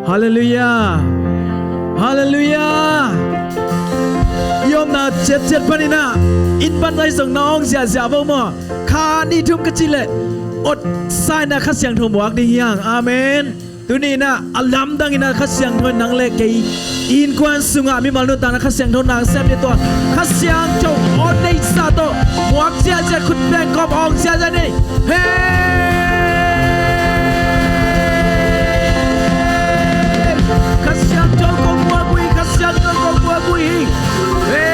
Hallelujah Hallelujah ยอมนาเจ็ดพันนะอินปันใจส่งน้องเสียบ่มาคานี่ทุ่มกะจิเลอดสายนะขัดเสียงทงบวกดีอย่างอาเมนตัวนี้นะอัลลัมดังอินะขัดเสียงทงนังเล็กอินควันสุงามีมาลุตานะขัดเสียงทงนางเซฟในตัวขัดเสียงจงอดในซาโตบวกเสียขุดแบงกอบออกเสียนี่เฮ้ขัดเสียงจงกบวกกุยขัดเสียงจงกบวกกุยเฮ้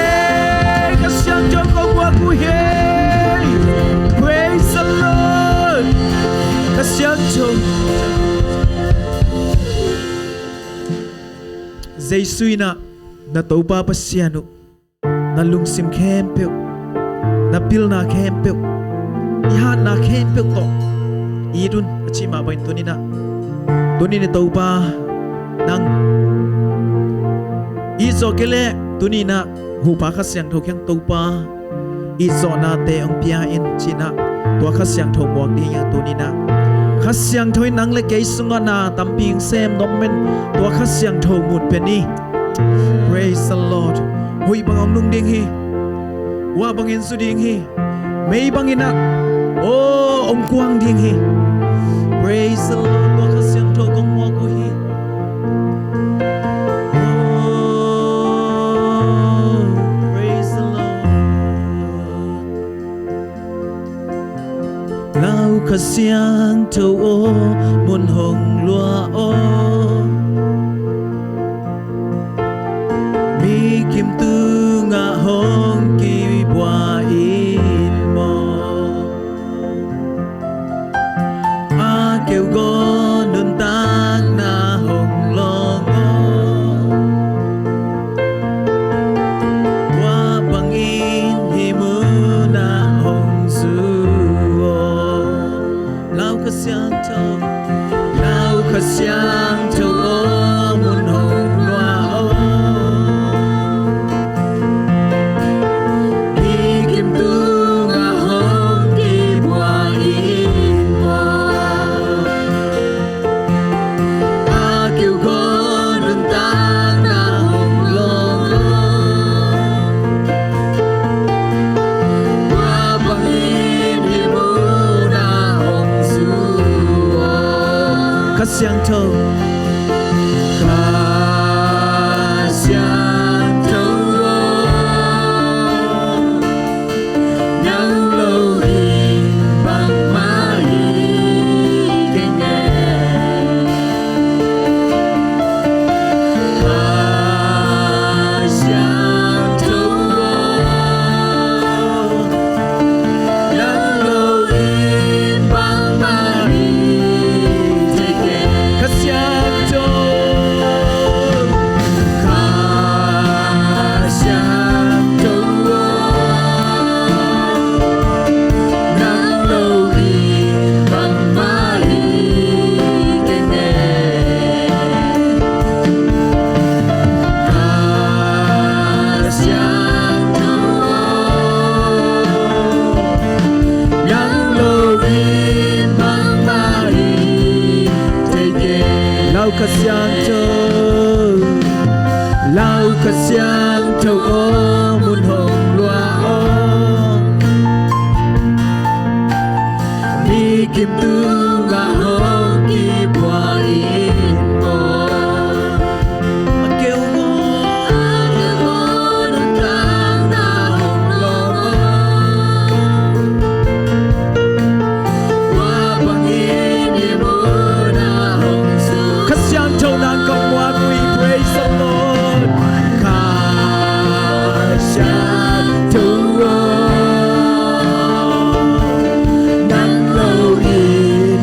ขัดเสียงจงกบวกกุยเฮ้ Praise the Lord ขัดเสียงจงGiêsu na tàu ba pasiano na lungsim kempel na pil na kempel ihan na kempel to idun achima bain tunina tàu ba nang izo kele tunina hupa khasyang tho kyang tàu ba izo na te ong pia in china tua khasyang tho muak ni yang tunina khasyang thoi nang le ke sunga na tamping sem nommen tua khasyang tho mut peni Praise the Lord hui bangong nung ding hi wa bangin su ding hi mei bangin na oh ong kwang ding hi Praise the Lord tua khasyang tho kong mo ko hi oh praise the Lord lao khasyang tho o mun hong lua o kim tu ngã hong ki bua in mo a kêu go nun tak na hong long wa bang in hi mu na hong su lao ka siang thâu o mun hong loa o Khasyang tho nang lo in bang mai keng khasyang tho nang lo in bang mai Khasyang tho nang lo in bang mai keng khasyang tho nang lo in bang mai lao khasyang tho o mun hong lua o mi kim tu ngã hong ki bua in mo a kêu go nun tak na hong long wa bang in hi mu na hong su khasyang tho nang kong wa kui praise the Lord khasyang tho nang lo in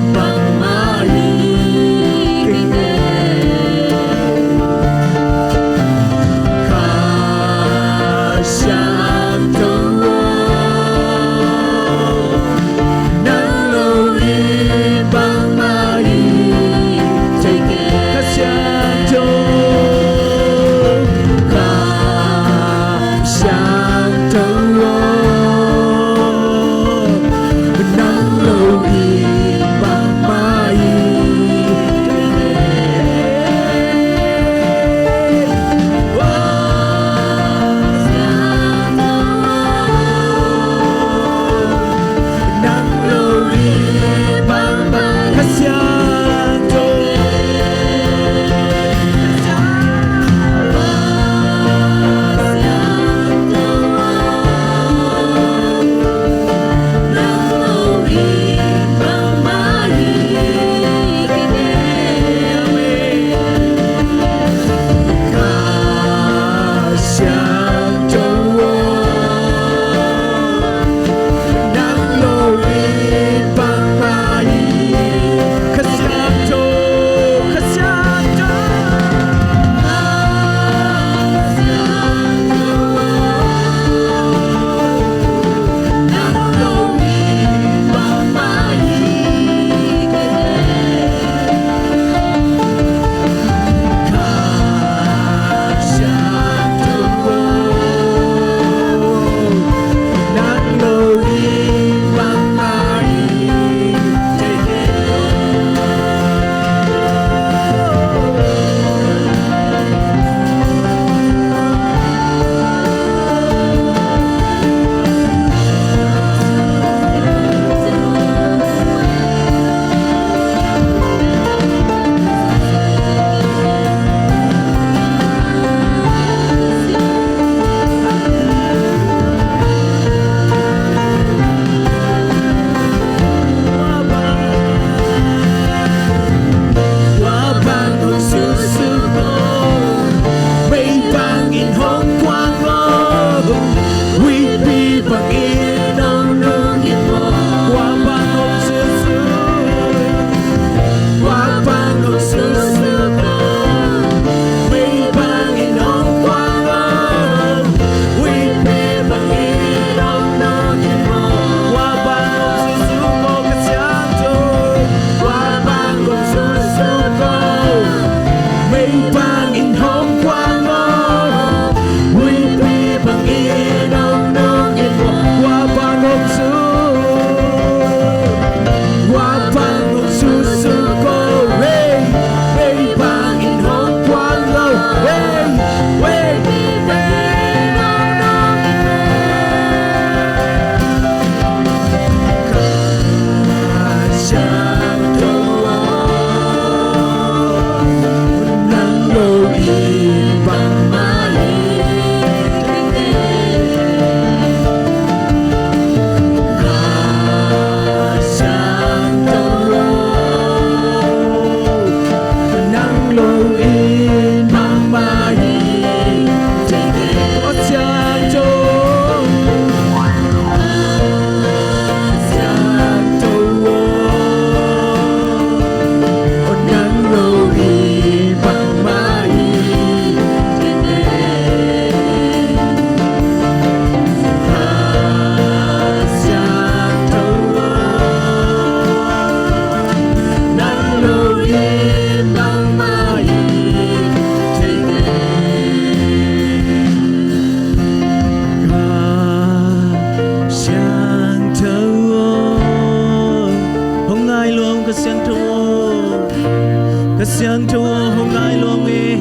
siang thua hong ai loang e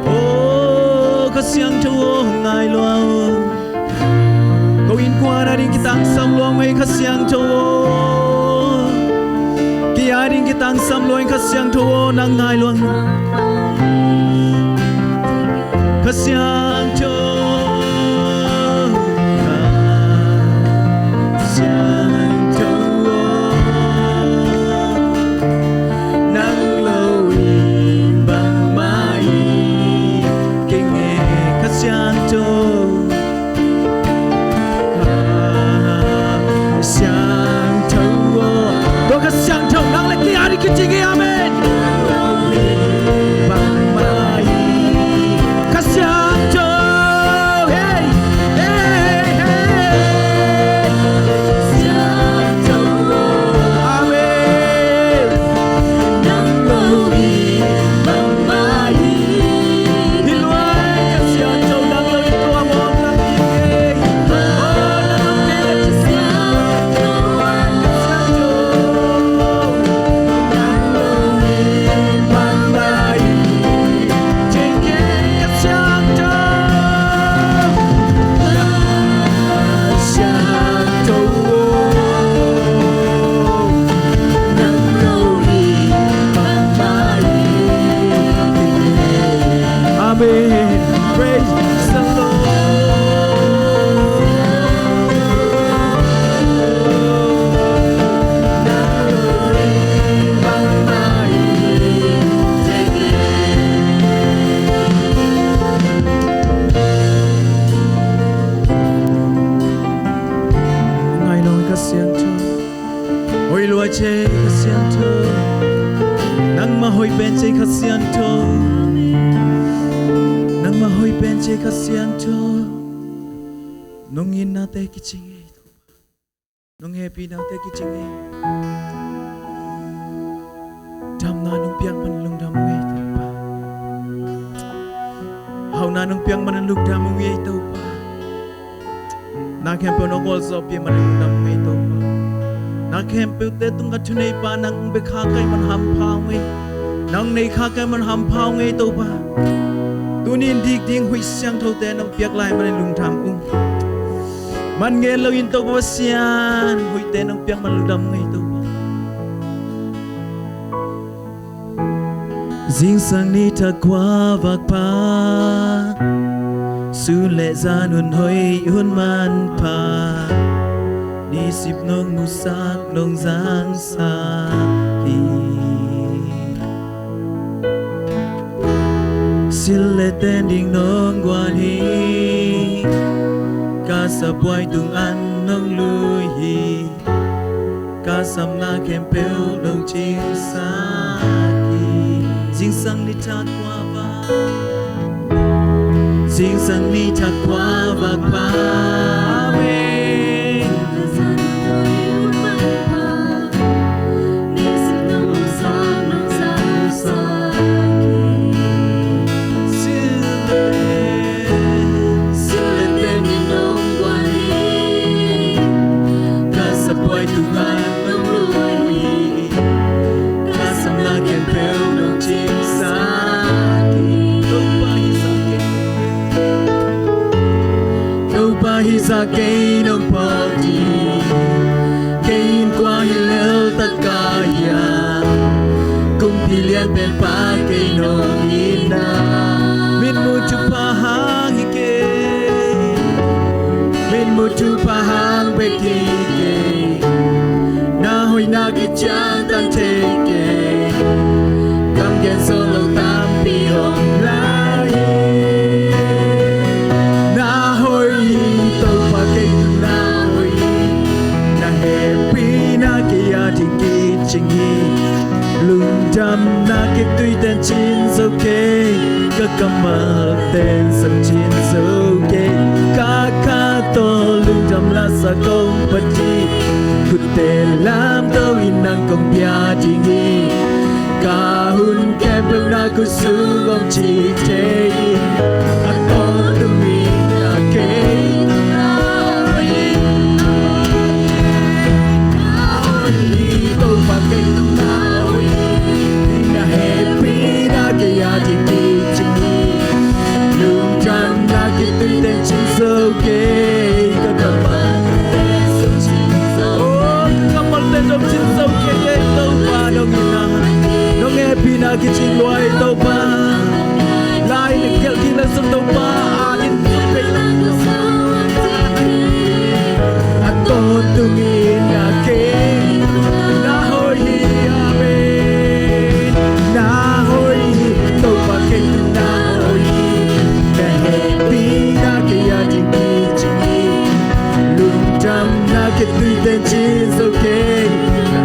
ô khát siang thua hong ai loang câu in qua ra đi kitang sam loang e khát siang thua kia ai đi kitang sam loang khát siang thua nang ai loang khát siang thua che khasianto nang mahoi ben che khasianto nang mahoi ben che khasianto nong in na te kichinge nong happy na te kichinge dam na nong piang man lung dam ngai to pa hau na nong piang man lung dam ngai to pa na kem po no gol so pi man lung dam ngai to pa na kem pe te tung ka thunei pa nang be kha kai man ham phao ngai nang nei kha kai man ham phao ngai to pa tu nin dik ding hui siang tho te nang piak lai man lung tham ung man nge lo in to pa sian hui te nang piak man lung dam ngai to Dinh sang ni ta qua vạc pa Su lệ ra nuôn hoi hun man pa Ni sip nong mu sak nong giang sa ki Sil lệ tên ding nong guan hi Ka sa boy tung an nong lui hi Ka sam na kem peo nong ching sa Dinh sang ni ta qua va Dinh sang ni ta qua vạc pa Amen Sa cây nông bỏ đi cây qua hi leo tất cả ya cùng thì liên bên pa cây nông ina min mu chu pa hang hi ke min mu chu pa hang be ki ke na hoi na ki chang tan te ke kam gen so lo tam pi hong lai lung đam na cái tuy tên chín dấu kê các cầm mờ tên sầm chín dấu kê ca to lung đam la sa công bất chi cụt tên làm đâu in năng công bia đi nghi ca hun kem đông na cứ su gom chi thế ăn to tung mi na kê Hãy quay tàu ba lại được kêu khi lên sông tàu ba nhìn thấy tôn tung in na ke na hoi amen na hoi tàu ba ke na hoi na happy na ke ya jing jing lung trăm na ke tui tên chín so ke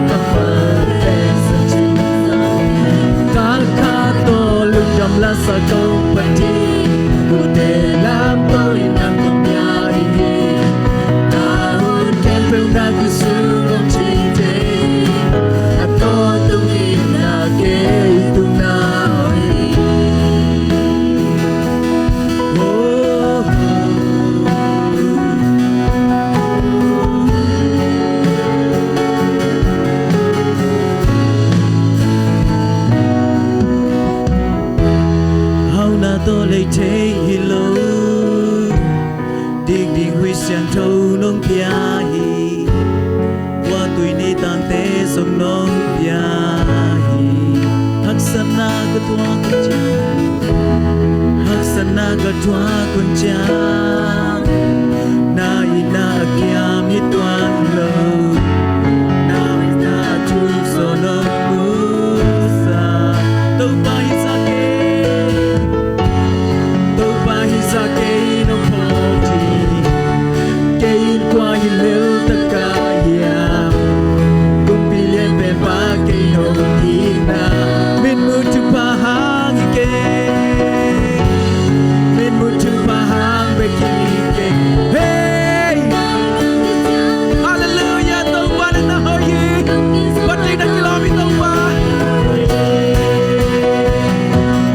na pa tên chín ta kha to lung trăm la sa câu patiกูแต่ลามtôi nằm cùng nhà đi ta hôn kèm theo na cứ xuống lòng chỉ thế ta to tung in na kê tung na hao na to lấy thế hello đi đi huy sang thâu nông pia hi qua tuổi ni tang te sông nông pia hi hắc sana ka tua kun cha hắc sana ka tua kun cha na ina kiam hi tuan lo na ina tu so no musa to pa hi sa ke to pa hi sa ke no poti ke in qua hi lel ta ka ya kum bilien pe pa ke no hi na min mu tu pa hang ke min mu tu pa hang be ki ke hey hallelujah to pa na ho yi pat na kilami to pa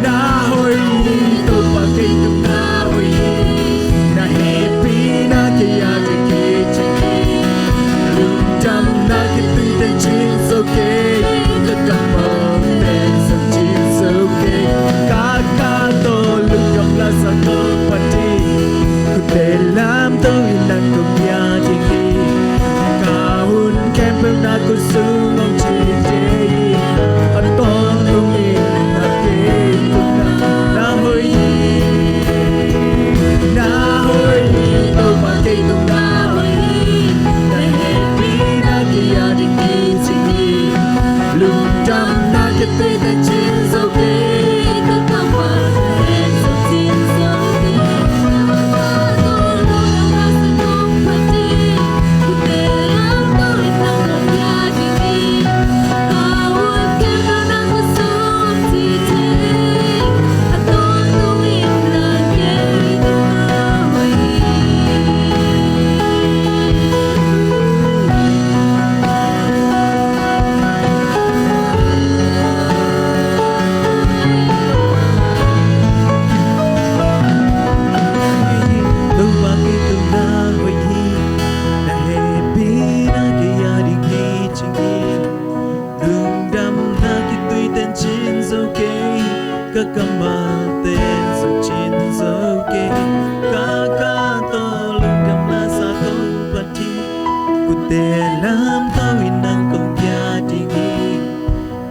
na ho yi to pa ke tu na ho yi na happy na ke ya ke ke chi lung trăm na ke tu ten chin so ke the come ten so chin so ke ka ka to lung trăm la sa to pati ku te lam to in na ku ya ji ki ka hun kem pe na ku su ngom chi je a to lung in na ke tu na ho yi na hoi to pa ke tu na hoi na happy na ke ya di ki chi lung trăm na ke tu ta chin so ke ka ka pa so chin so ke na pa to lo na sa to pa ti ku te lam to na ko ya di ki ka wa ke na ko so ti te a to to in na ke tu na hoi tu ba ki tu na hoi na happy na ke ya di ki chi lung đam na ki tui ten chin so ke ka kama ten so chin so ke ka ka to lung đam na sa ko pati ku te lam to in nang ko ya di ki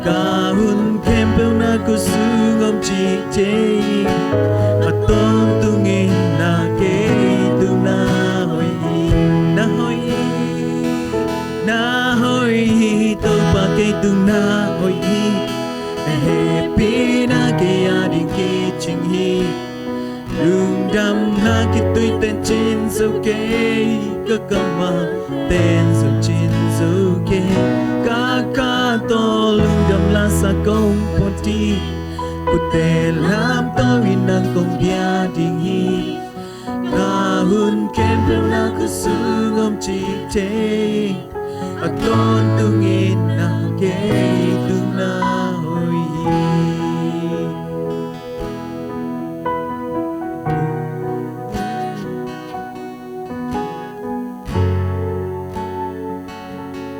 ka hun kem pe na ku su ngom chi che a tom tu ngi na ke tu na hoi na hoi to pa ke tu na hoi happy na ke ya di ke ching hi lung đam na ke tui ten chin so ke ka kama ten so chin so ke ka ka to lung đam la sa kong poti ku te lam to in nang kong bia ding hi ka hun kem pe na ku su ngom chi te a ton tu ngin na ke tu na hoi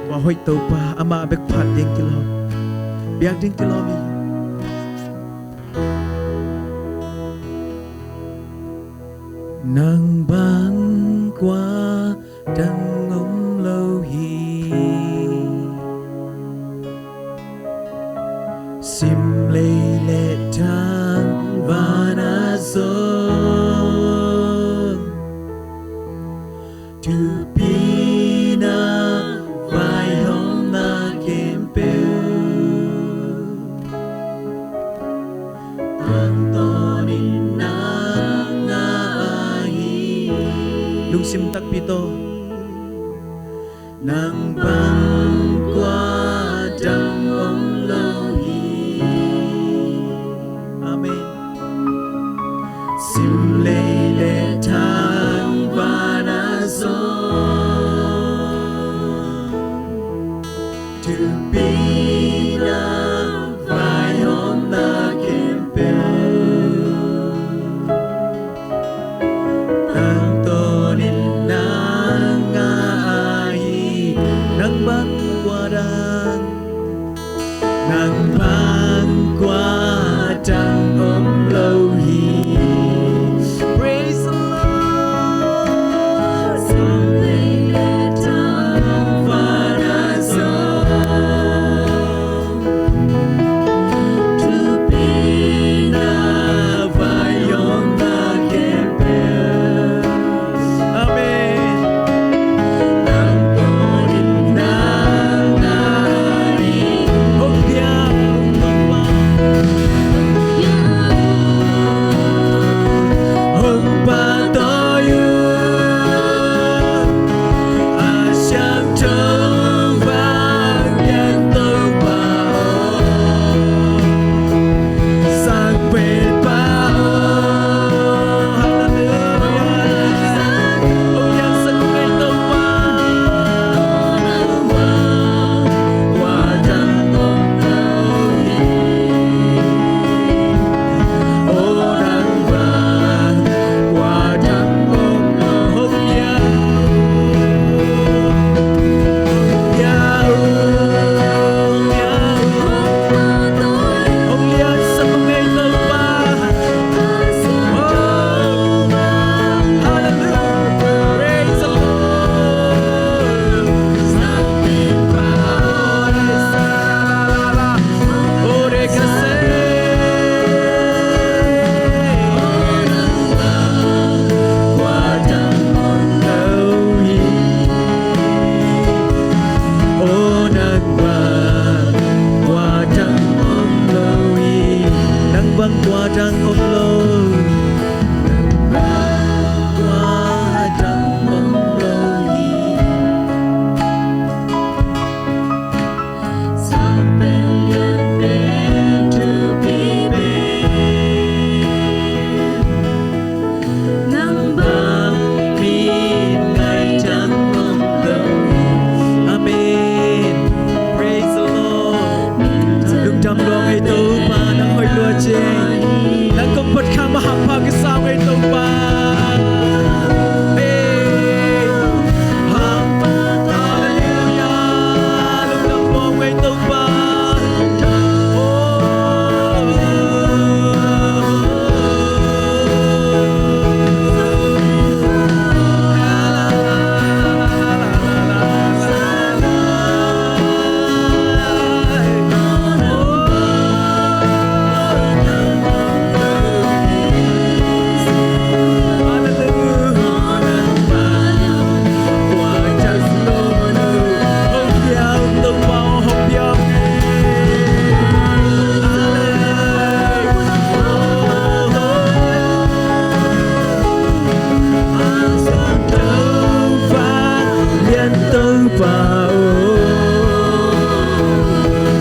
wa hoi to pa ama bek phat ding kilo biak ding kilo mi nang băng qua đằng ngóng lâu hi sim lê lê lung sim tak pito nang băng qua đằng ông lâu hi. Amen. Sim lê lê thang và na zo to be na vai hôm na kem bèo tang to nín nang ai nang băng qua đằng ông lâu hi. Praise the Lord. Something that time và đã zo to be na vai hôm na kem bèo. Amen. Nang to nín nang ai ông bia ông ba to yêu sang trông vang nhân tôi bao sang bên bao. Hallelujah. Ông yang sang bên tôi bao qua đằng ông lâu hi. Ô đằng vàng qua đằng ông lâu ya ông ya sa ngay lâu ba. Hallelujah. Praise the Lord. Something about ore kase qua đằng ông lâu hi. Ô nắng vàng qua đằng ông lâu hi. Nắng vàng qua đằng ông lâu. Nắng vàng qua đằng ông lâu hi. Something yet meant to be nắng vàng pin ngày trắng ông lâu hi. Amen. Praise the Lord. Lung trăm đo ngày tâu ba nắng hơi lùa chê nắng công bật khang mà hằng phang cái sao ngày tâu ba. Hallelujah. Lung trăm đo ngày tâu ba.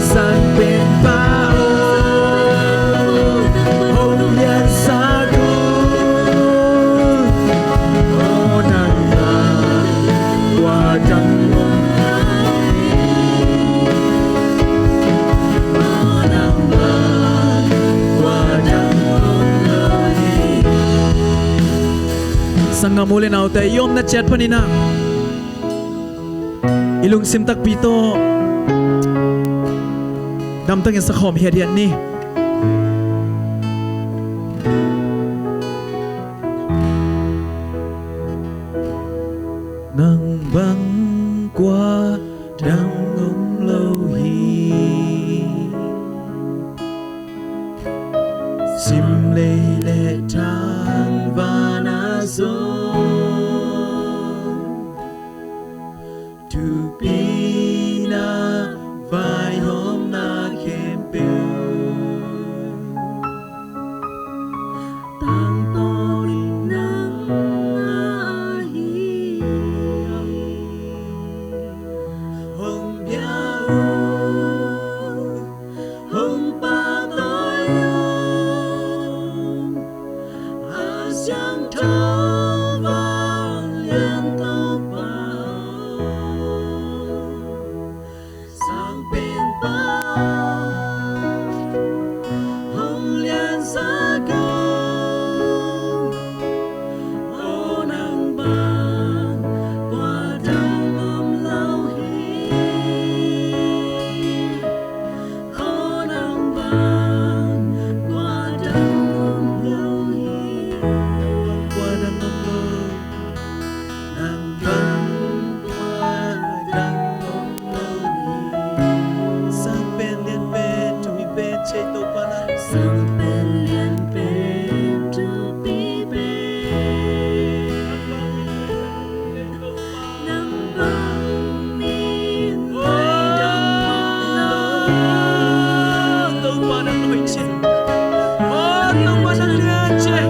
Sang bên bao hồng liên xa cu. Ô nắng vàng qua đằng ông lâu hi. Ô nắng vàng qua đằng ông lâu hi. Sang nga muli na ute yom na chat panina ilung sim tak pito dam tang sa khom herian ni nang băng qua đằng ông lâu hi. Sim lê lê thang và na zo to be na vai hôm na kem bèo tang to nín nang ai sampai lian pintu bibir nambang min tay đâm tàu ba đang nổi trên tàu ba đang lian trên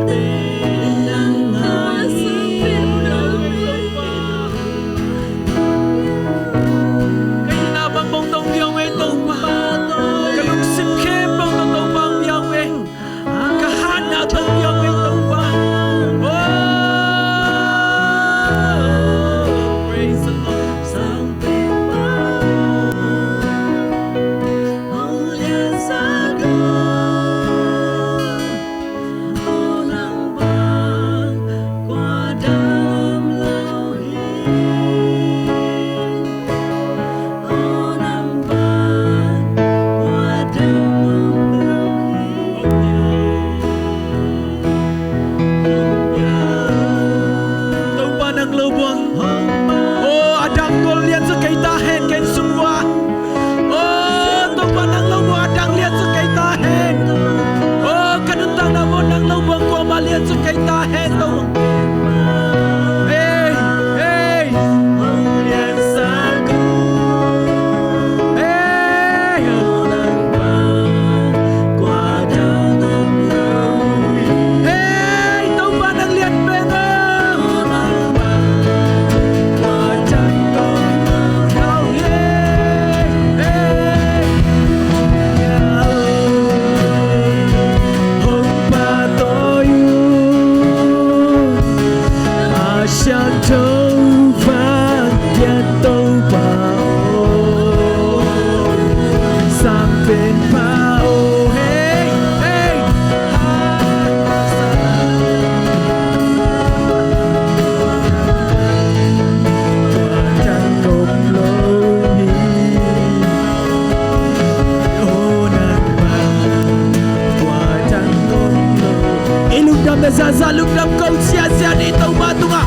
Zaza lúc đâm câu chia sẻ đi tàu ba tung à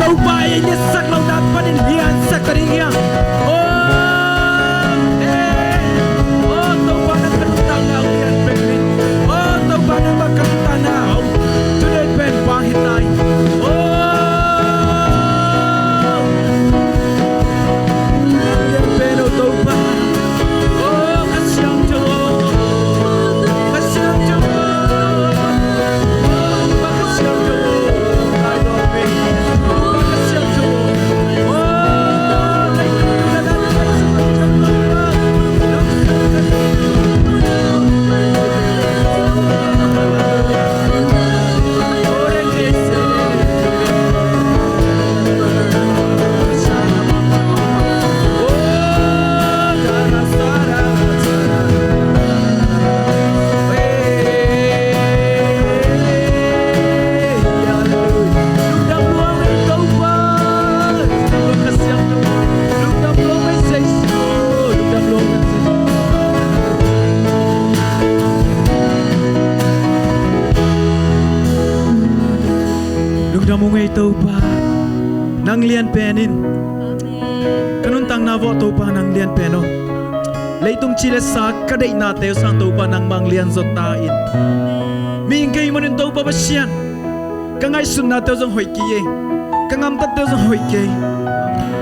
tàu ba ấy nhất sắc lâu đạp phát đến hiền sắc cái đi hiền tàu ba đang cất tăng nào hiền bên mình tàu ba đang bắt cất tăng nào cho đến bên vang hiện tại hiền bên ô tàu ba cất xiang cho cất xiang cho Mungai tau pa nang lian penin kanun tang na vo tau pa nang lian peno leitung chile sa kadai na teo sang tau pa nang mang lian zot ta in mi ngai manin tau pa basian kangai sun na teo jong hoi ki kangam tat teo jong hoi ki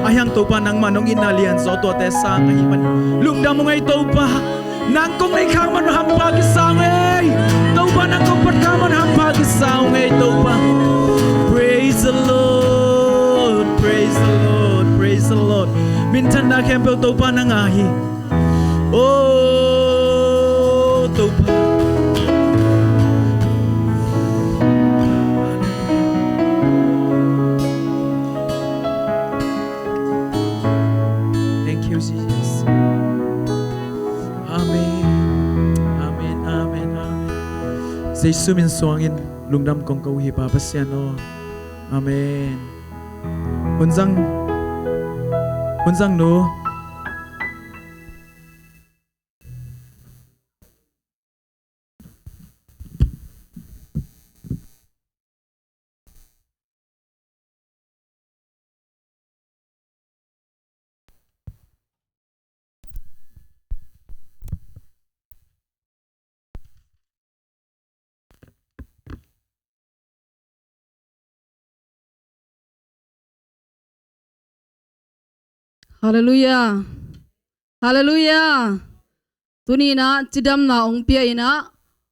ayang tau pa nang manong in na lian zo to te sang ai man lung da mungai tau pa nang kong nei khang man ham pa ki sang ei tau pa nang kong pat khang man ham pa ki sang ei tau pa. Praise the Lord, praise the Lord, praise the Lord. Min chanda kempel tau pa nang ahi. Oh, tau pa. Thank you, Jesus. Amen, amen, amen, amen. Jesus min suangin lungdam kong kau hi pa pasiano. Amen. Hunjang no Haleluya. Haleluya. Tuni na chidam na ong pia ina